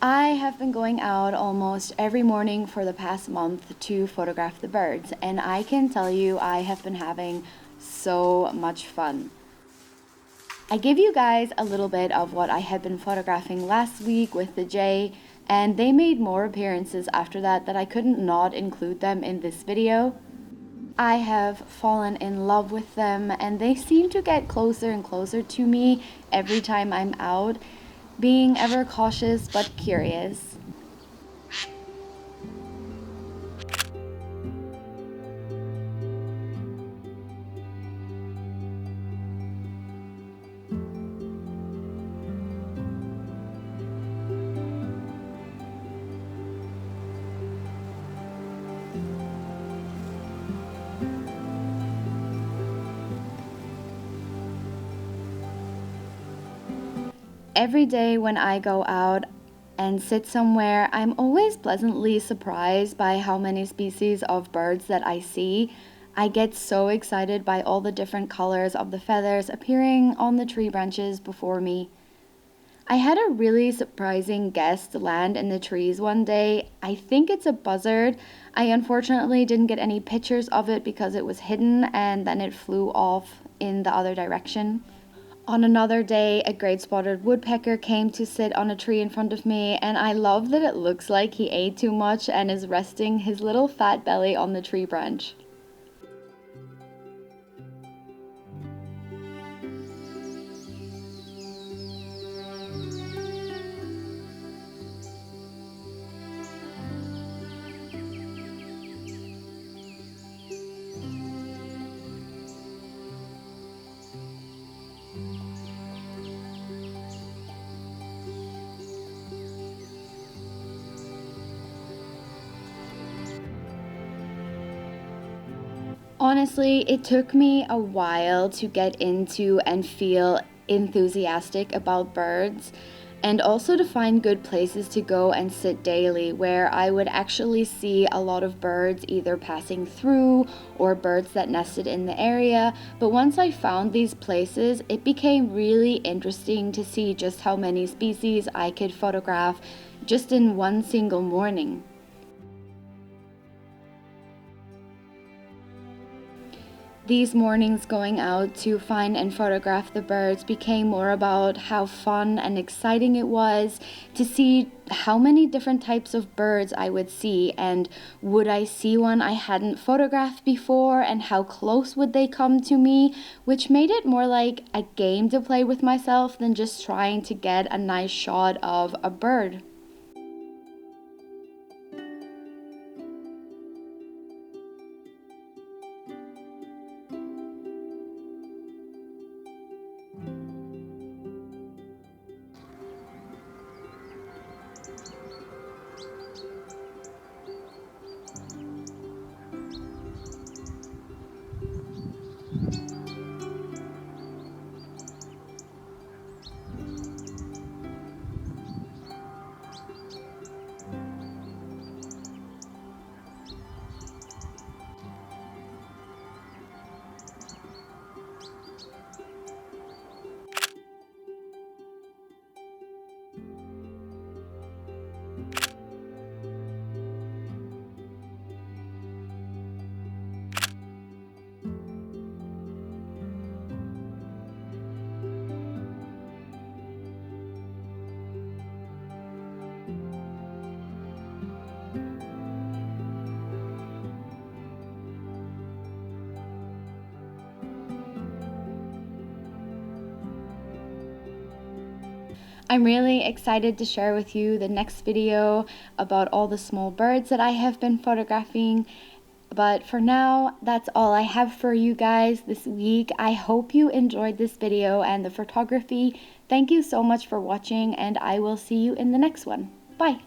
I have been going out almost every morning for the past month to photograph the birds, and I can tell you I have been having so much fun. I gave you guys a little bit of what I had been photographing last week with the jay, and they made more appearances after that I couldn't not include them in this video. I have fallen in love with them, and they seem to get closer and closer to me every time I'm out, being ever cautious but curious. Every day when I go out and sit somewhere, I'm always pleasantly surprised by how many species of birds that I see. I get so excited by all the different colors of the feathers appearing on the tree branches before me. I had a really surprising guest land in the trees one day. I think it's a buzzard. I unfortunately didn't get any pictures of it because it was hidden and then it flew off in the other direction. On another day, a great spotted woodpecker came to sit on a tree in front of me, and I love that it looks like he ate too much and is resting his little fat belly on the tree branch. Honestly, it took me a while to get into and feel enthusiastic about birds, and also to find good places to go and sit daily where I would actually see a lot of birds either passing through or birds that nested in the area. But once I found these places, it became really interesting to see just how many species I could photograph just in one single morning. These mornings going out to find and photograph the birds became more about how fun and exciting it was to see how many different types of birds I would see, and would I see one I hadn't photographed before, and how close would they come to me, which made it more like a game to play with myself than just trying to get a nice shot of a bird. I'm really excited to share with you the next video about all the small birds that I have been photographing. But for now, that's all I have for you guys this week. I hope you enjoyed this video and the photography. Thank you so much for watching, and I will see you in the next one. Bye!